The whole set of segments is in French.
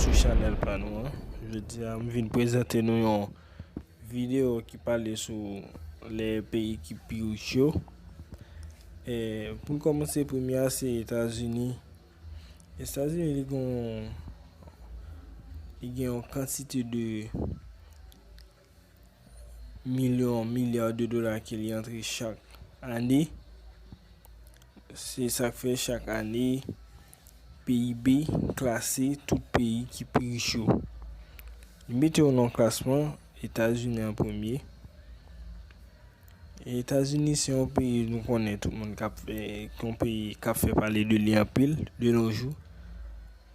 sous Chanel Panou. Je dis, je viens présenter nous une vidéo qui parle sur les pays qui plus chaud. Et pour commencer, premier c'est les États-Unis. Les États-Unis ils ont une quantité de milliards de dollars qui entrent chaque année. C'est ça que fait chaque année. PIB classé tout pays qui plus chaud. Mettez au classement États-Unis en premier. Les États-Unis c'est un pays nous connaît tout le monde qui fait parler de lui en pile de nos jours.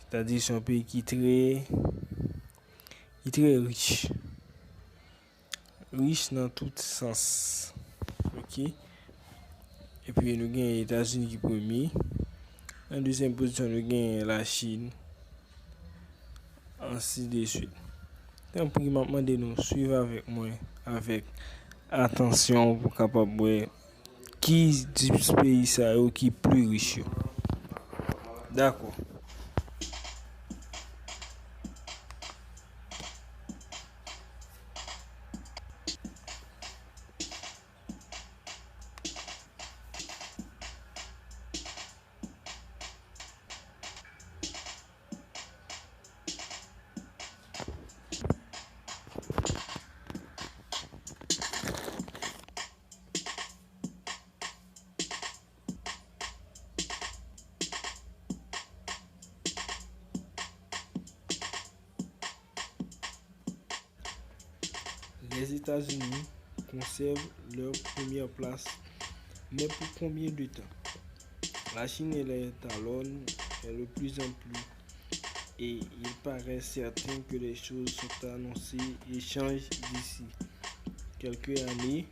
C'est-à-dire c'est un pays qui est très riche. Riche dans tout sens. OK? Et puis nous avons les États-Unis qui premier. En deuxième position, nous avons la Chine. Ainsi de suite. Donc, pour demander nous suivre avec moi avec attention pour capable voir qui du pays ça qui plus riche. D'accord. Les États-Unis conservent leur première place, mais pour combien de temps? La Chine et les talonne de plus en plus et il paraît certain que les choses sont annoncées et changent d'ici quelques années,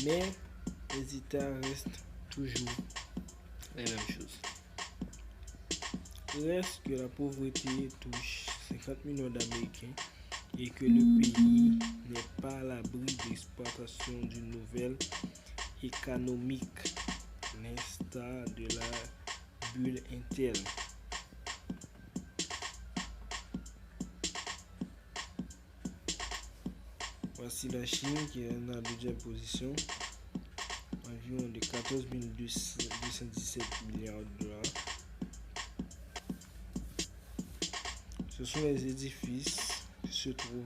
mais les États restent toujours les mêmes choses. Il reste que la pauvreté touche 50 millions d'Américains et que le pays n'est pas à l'abri d'exploitation d'une nouvelle économique, l'instar de la bulle Intel. Voici la Chine qui est en la deuxième position, environ de 14 217 milliards de dollars. Ce sont les édifices qui se trouvent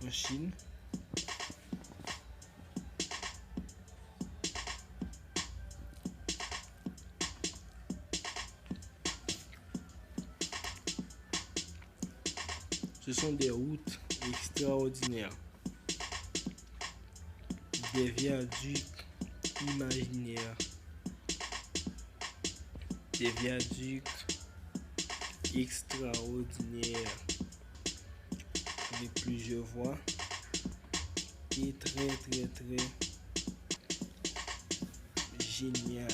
en Chine. Ce sont des routes extraordinaires, des viaducs imaginaires, des viaducs extraordinaires avec plusieurs voies et très génial.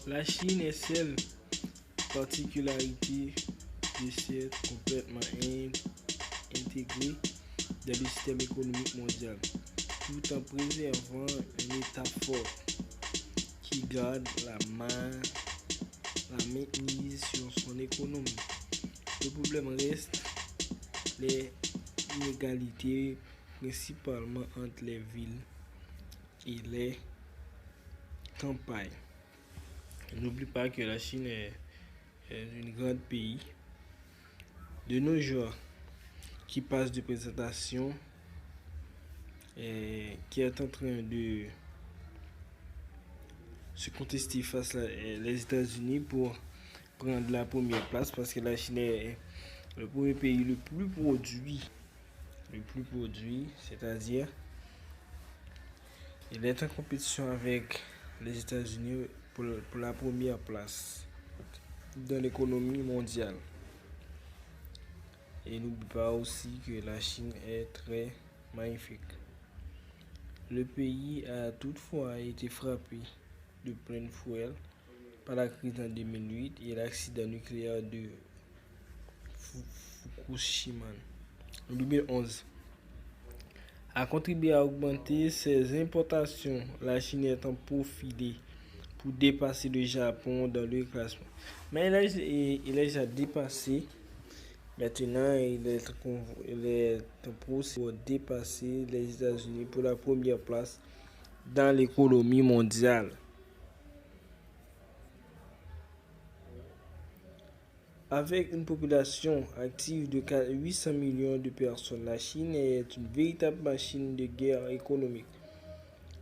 La Chine est seule particularité de s'être complètement intégrée dans le système économique mondial, tout en préservant un État fort qui garde la mainmise sur son économie. Le problème reste les inégalités, principalement entre les villes et les campagnes. N'oublie pas que la Chine est un grand pays de nos jours qui passe de présentation et qui est en train de se contester face les États-Unis pour prendre la première place parce que la Chine est le premier pays le plus produit, c'est-à-dire il est en compétition avec les États-Unis pour la première place dans l'économie mondiale. Et n'oublie pas aussi que la Chine est très magnifique. Le pays a toutefois été frappé de plein fouet par la crise en 2008 et l'accident nucléaire de Fukushima en 2011. A contribué à augmenter ses importations. La Chine est en profilé pour dépasser le Japon dans le classement. Mais il est déjà dépassé. Maintenant, il est en procès pour dépasser les États-Unis pour la première place dans l'économie mondiale. Avec une population active de 800 millions de personnes, la Chine est une véritable machine de guerre économique.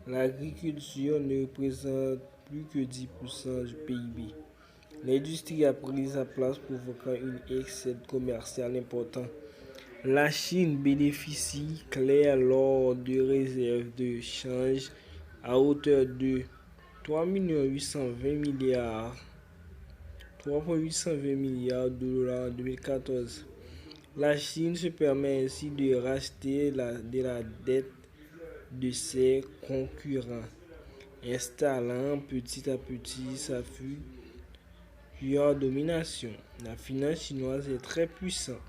L'agriculture ne représente plus que 10% du PIB. L'industrie a pris sa place, provoquant un excès commercial important. La Chine bénéficie clairement de réserves de change à hauteur de 3,820 milliards de dollars en 2014. La Chine se permet ainsi de racheter de la dette de ses concurrents, installant petit à petit sa future domination. La finance chinoise est très puissante,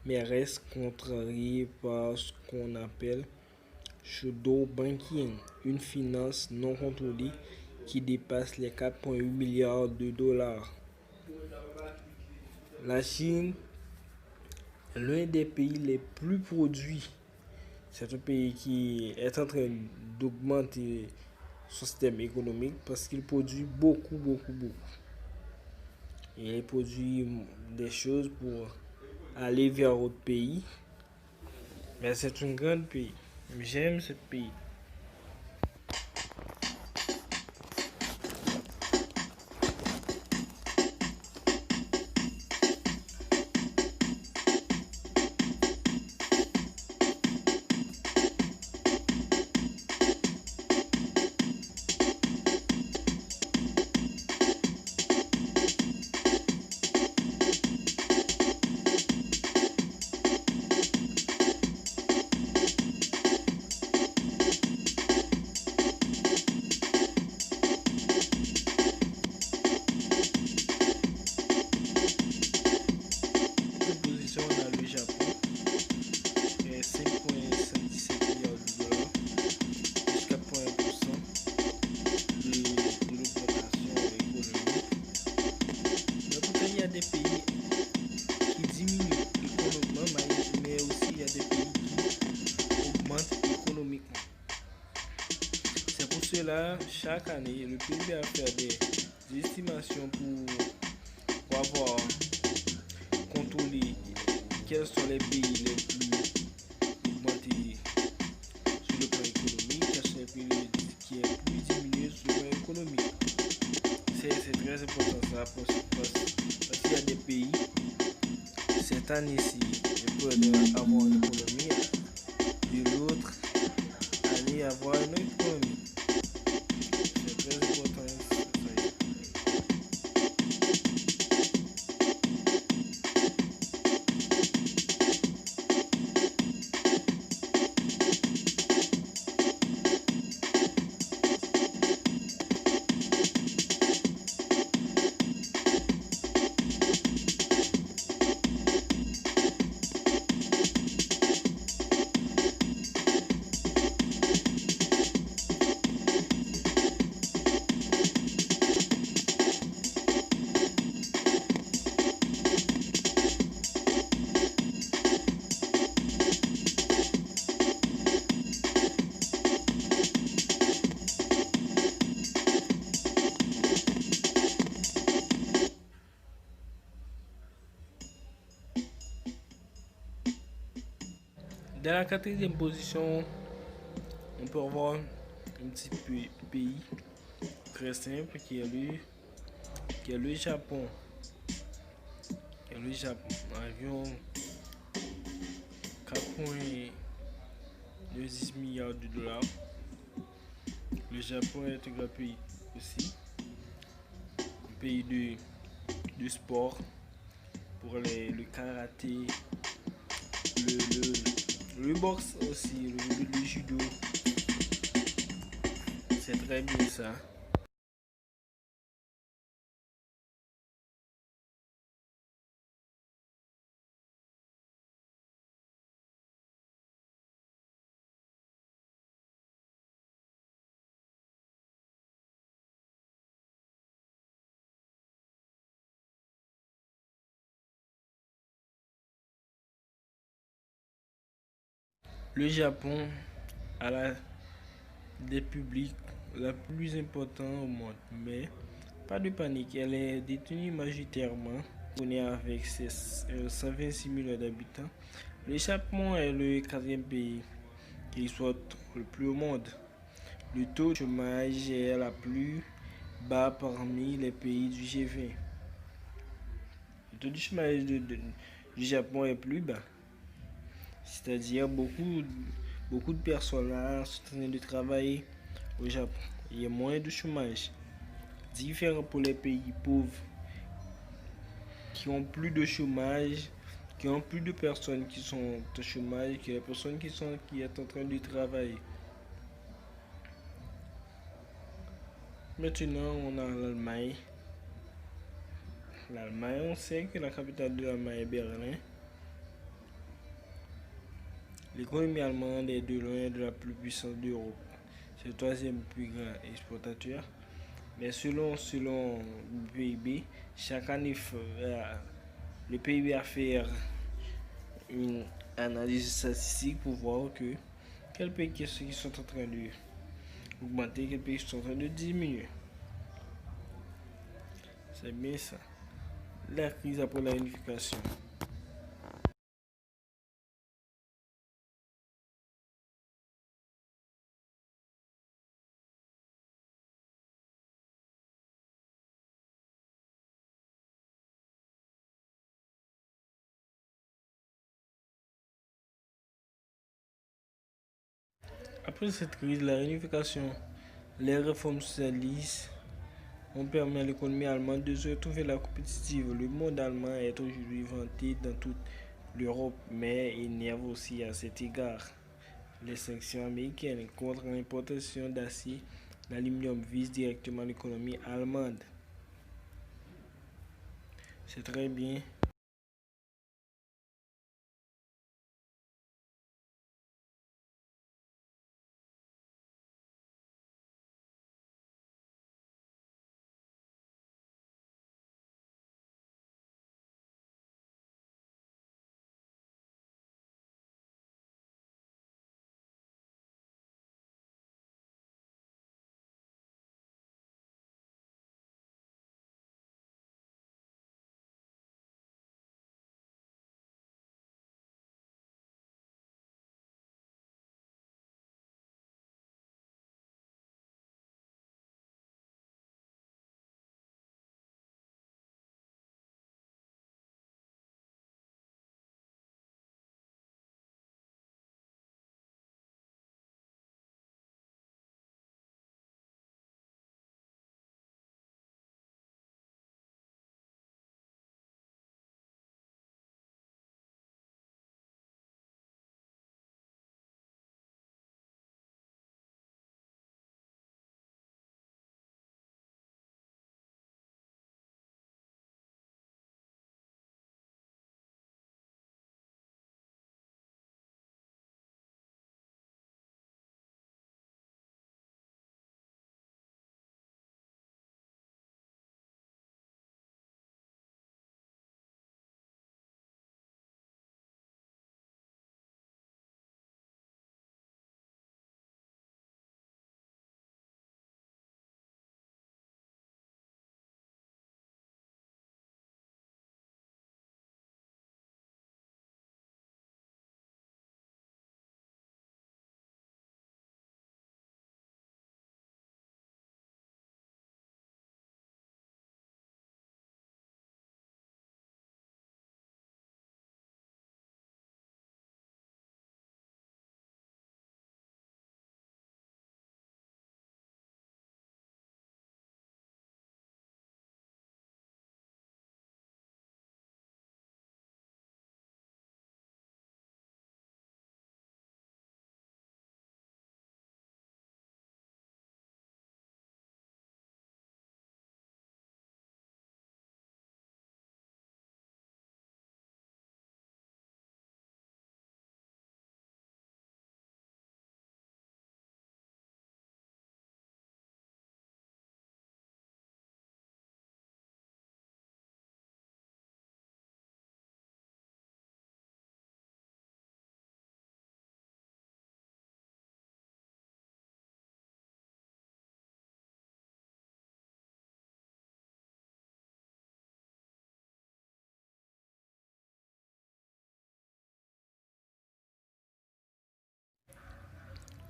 mais reste contrariée par ce qu'on appelle shadow banking, une finance non contrôlée qui dépasse les 4,8 milliards de dollars. La Chine est l'un des pays les plus produits. C'est un pays qui est en train d'augmenter son système économique parce qu'il produit beaucoup. Et il produit des choses pour aller vers d'autres pays. Mais c'est un grand pays. J'aime ce pays. Des pays qui diminuent économiquement, mais aussi il y a des pays qui augmentent économiquement. C'est pour cela, chaque année, le PIB a fait des estimations pour avoir contrôlé quels sont les pays les plus augmentés sur le plan économique, quels sont les pays qui sont plus diminués sur le plan économique. C'est très important ça parce qu'il y a des pays, cette année-ci, ils peuvent avoir une économie, de l'autre année avoir une autre économie. C'est très important. Dans la quatrième position, on peut avoir un petit pays très simple qui est le Japon. Le Japon, environ 4,10 milliards de dollars. Le Japon est un grand pays aussi, un pays de sport pour le karaté, le boxe aussi, le judo. C'est très bien ça. Le Japon a la des publics la plus importante au monde, mais pas de panique, elle est détenue majoritairement avec ses 126 millions d'habitants. Le Japon est le quatrième pays qui soit le plus au monde. Le taux de chômage est la plus bas parmi les pays du G20. Le taux de chômage du Japon est plus bas. C'est-à-dire beaucoup de personnes là sont en train de travailler au Japon. Il y a moins de chômage. Différent pour les pays pauvres qui ont plus de chômage, qui ont plus de personnes qui sont au chômage que les personnes qui sont en train de travailler. Maintenant, on a l'Allemagne. L'Allemagne, on sait que la capitale de l'Allemagne est Berlin. L'économie allemande est de loin de la plus puissante d'Europe. C'est le troisième plus grand exportateur. Mais selon le PIB, chaque année, le PIB a fait une analyse statistique pour voir que quels pays qui sont en train d'augmenter, quels pays sont en train de diminuer. C'est bien ça. La crise après la unification. Après cette crise, la réunification, les réformes socialistes ont permis à l'économie allemande de se retrouver la compétitive. Le monde allemand est aujourd'hui vanté dans toute l'Europe, mais il y a aussi à cet égard les sanctions américaines contre l'importation d'acier, d'aluminium visent directement l'économie allemande. C'est très bien.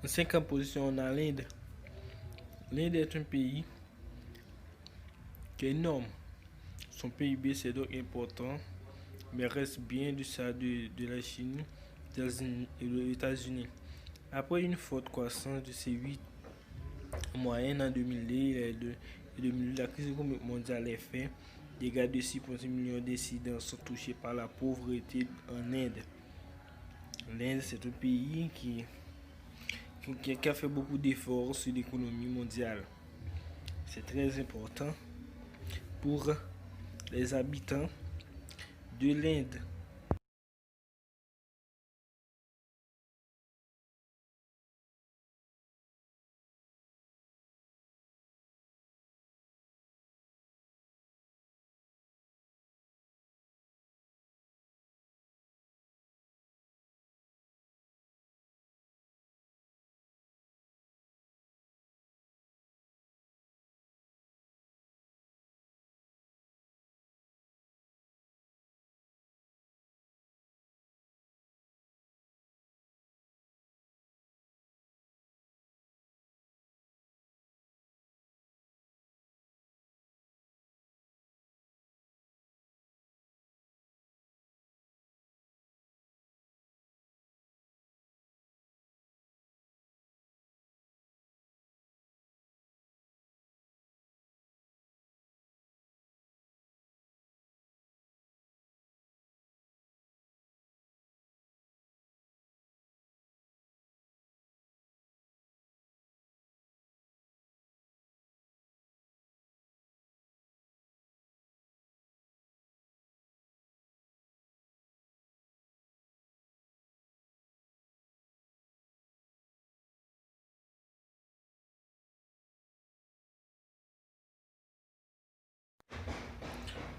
En cinquième position, on a l'Inde. L'Inde est un pays qui est énorme. Son PIB c'est donc important, mais reste bien de ça de la Chine et des États-Unis. Après une forte croissance de C8 en moyenne en 2002, la crise économique mondiale est faite. Des gars de 6,6 millions d'incidents sont touchés par la pauvreté en Inde. L'Inde, c'est un pays qui a fait beaucoup d'efforts sur l'économie mondiale. C'est très important pour les habitants de l'Inde.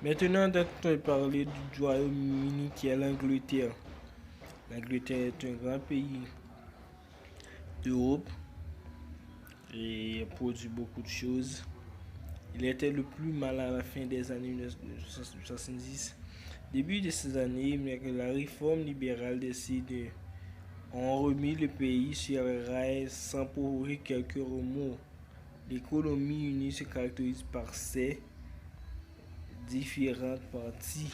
Maintenant, on va parler du Royaume-Uni qui est l'Angleterre. L'Angleterre est un grand pays d'Europe et produit beaucoup de choses. Il était le plus mal à la fin des années 1970. Début de ces années, mais que la réforme libérale décide ont remis le pays sur les rails sans provoquer quelques remords. L'économie unie se caractérise par ses différentes parties.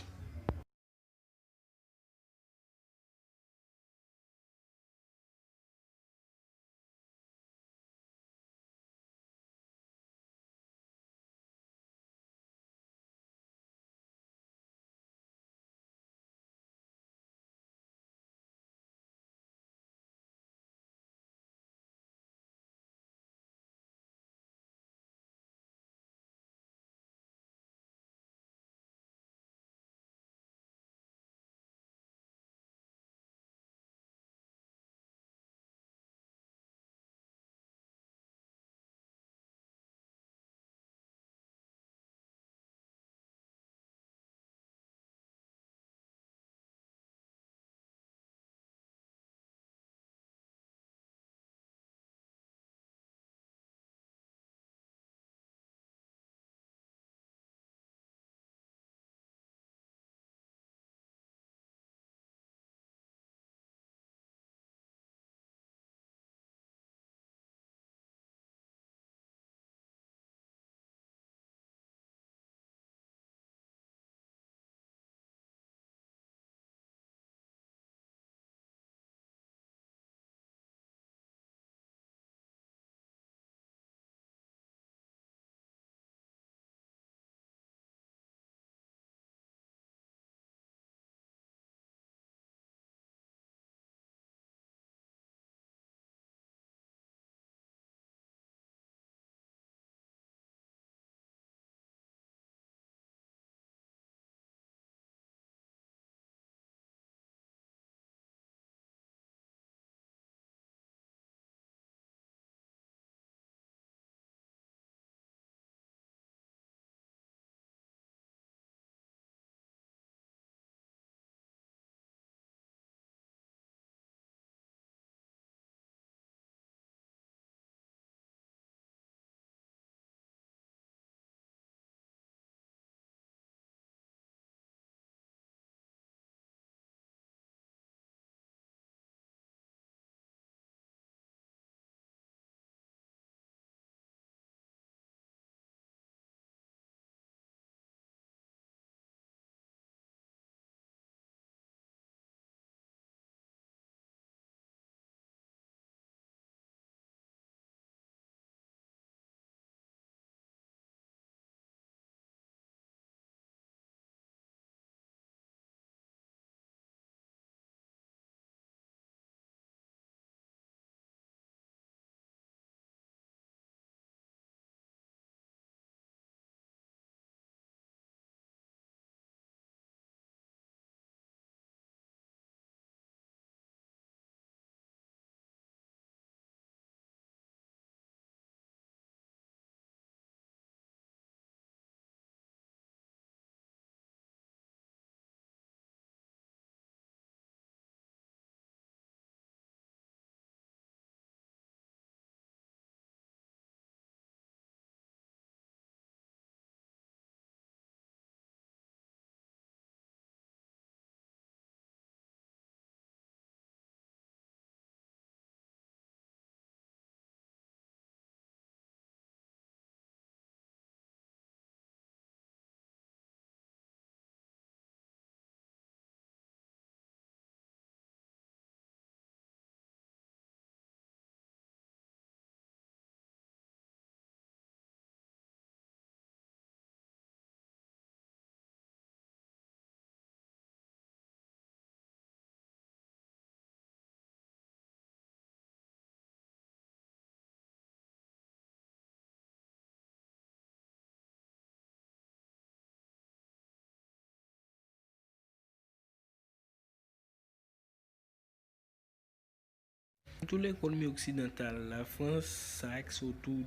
Dans toute l'économie occidentale, la France s'axe autour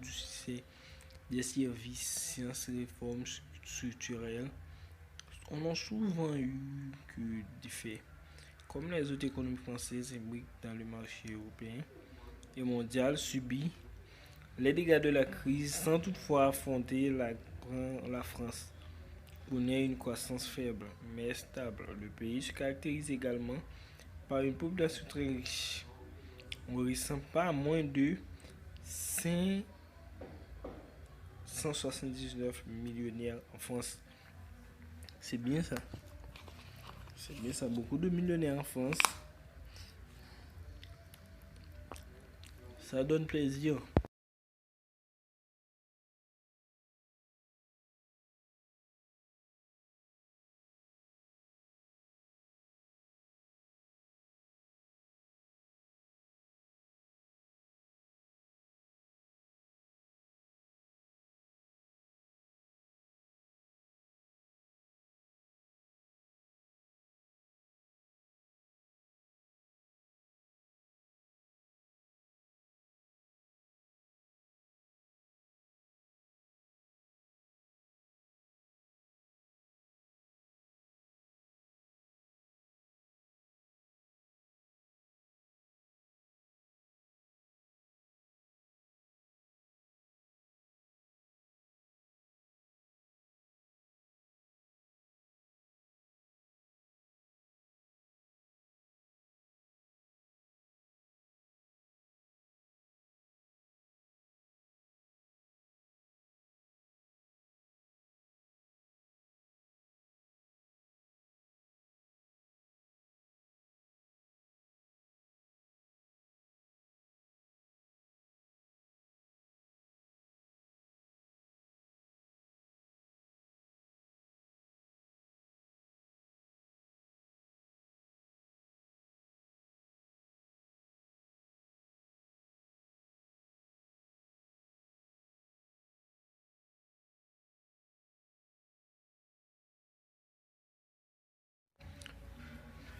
des services, sciences et réformes structurelles. On a souvent eu que des faits. Comme les autres économies françaises imbriquent dans le marché européen et mondial, subit les dégâts de la crise sans toutefois affronter la France connaît une croissance faible mais stable. Le pays se caractérise également par une population très riche. On ne ressent pas moins de 579 millionnaires en France. C'est bien ça. C'est bien ça. Beaucoup de millionnaires en France. Ça donne plaisir.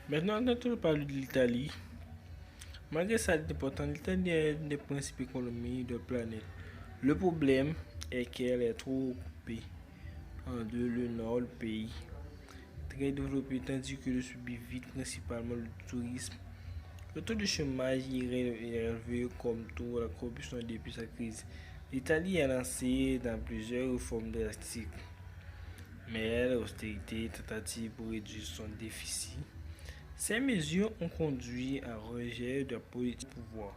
Maintenant, quand on parle de l'Italie, malgré sa importance, l'Italie est une des principales économies de la planète. Le problème est qu'elle est trop occupée en deux. Le nord, le pays, très développé, tandis que le sud vit principalement le tourisme. Le taux de chômage est élevé comme toute la corruption depuis sa crise. L'Italie a lancé dans plusieurs réformes drastiques, mais l'austérité et tentative pour réduire son déficit. Ces mesures ont conduit à un rejet de la politique du pouvoir.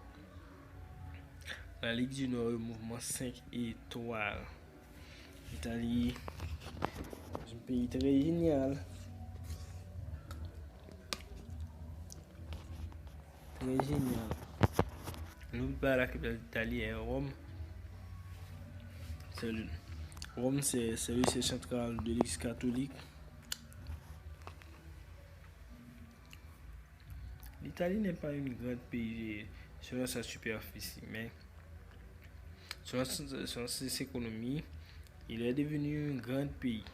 La Ligue du Nord, le mouvement 5 étoiles. L'Italie, c'est un pays très génial. Très génial. N'oublie pas la capitale d'Italie est Rome. Rome, c'est le siège central de l'Église catholique. L'Italie n'est pas une grande pays selon sa superficie, mais selon ses économies, il est devenu un grand pays.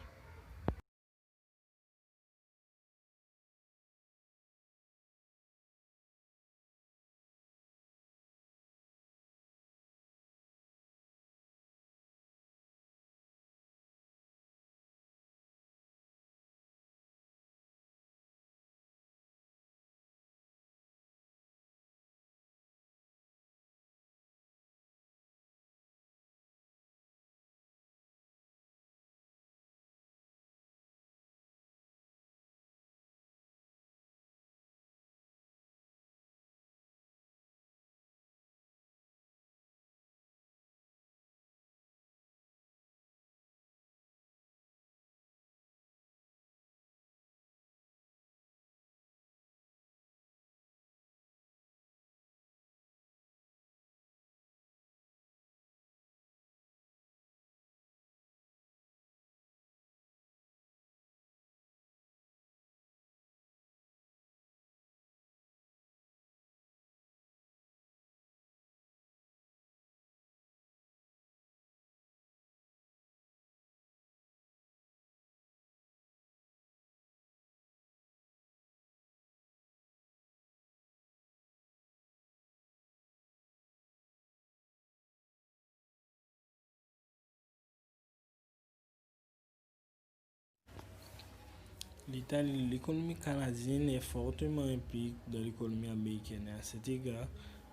l'économie canadienne est fortement impliquée dans l'économie américaine. À cet égard,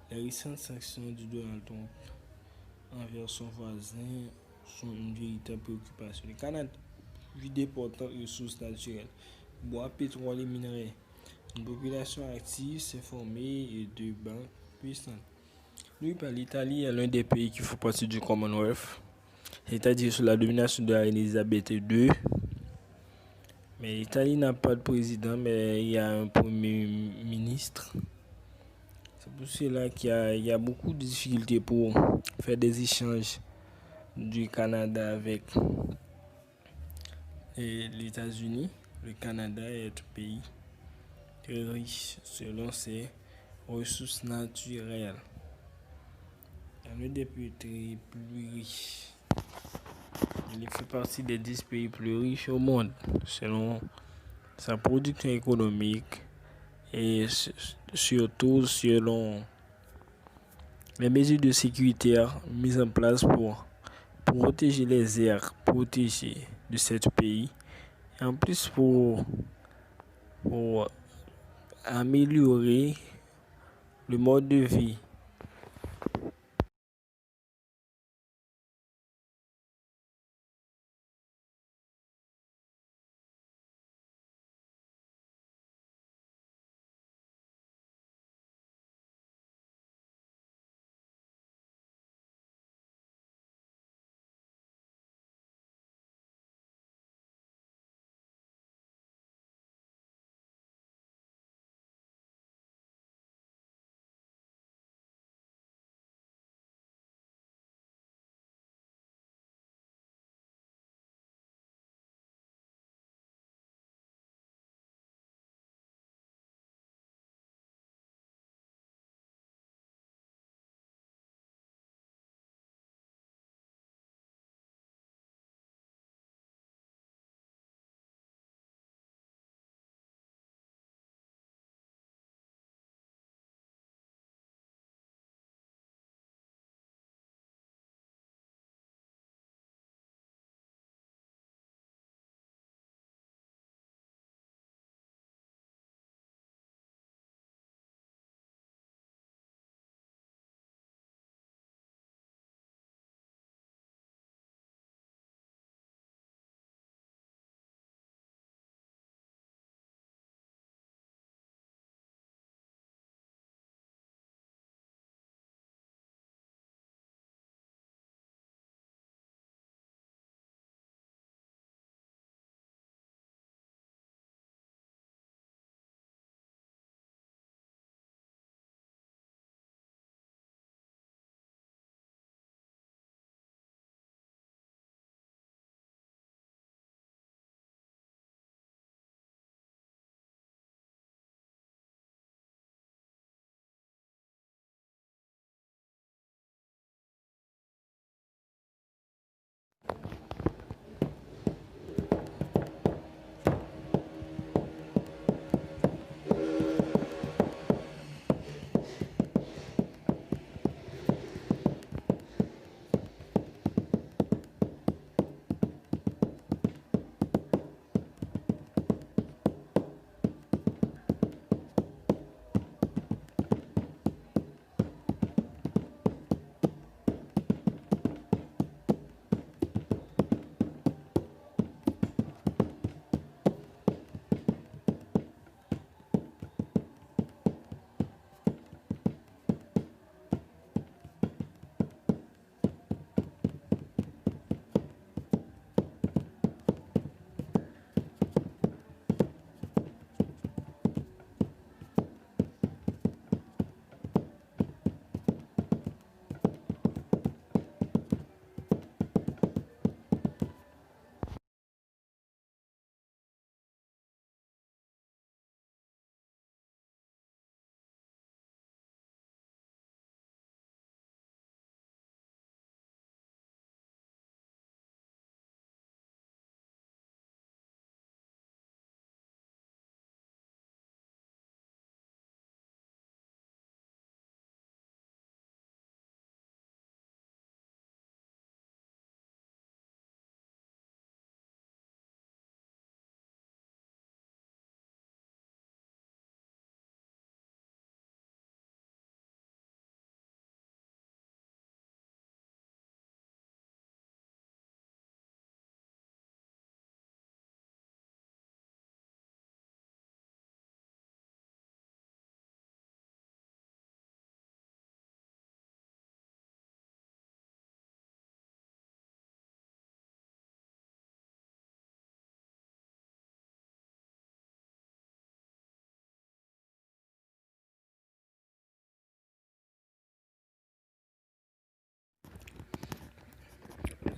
les récentes sanctions de Donald Trump envers son voisin sont une véritable préoccupation. Le Canada vit d'importantes ressources naturelles, bois, pétrole et minerais. Une population active s'est formée et de banques puissantes. L'Italie est l'un des pays qui font partie du Commonwealth, c'est-à-dire sous la domination de la reine Elisabeth II. Mais l'Italie n'a pas de président, mais il y a un premier ministre. C'est pour cela qu'il y a beaucoup de difficultés pour faire des échanges du Canada avec les États-Unis. Le Canada est un pays très riche selon ses ressources naturelles. C'est l'un des pays plus riches. Il fait partie des 10 pays plus riches au monde selon sa production économique et surtout selon les mesures de sécurité mises en place pour protéger les aires protégées de ce pays et en plus pour améliorer le mode de vie.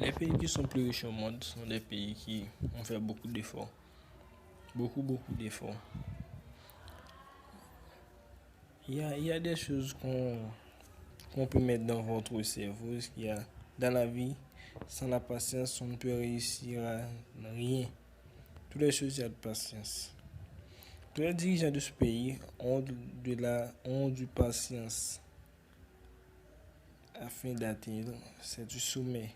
Les pays qui sont plus riches au monde sont des pays qui ont fait beaucoup d'efforts. Beaucoup d'efforts. Il y a des choses qu'on peut mettre dans votre cerveau. Il y a, dans la vie, sans la patience, on ne peut réussir à rien. Toutes les choses, il y a de patience. Tous les dirigeants de ce pays ont du patience afin d'atteindre du sommet.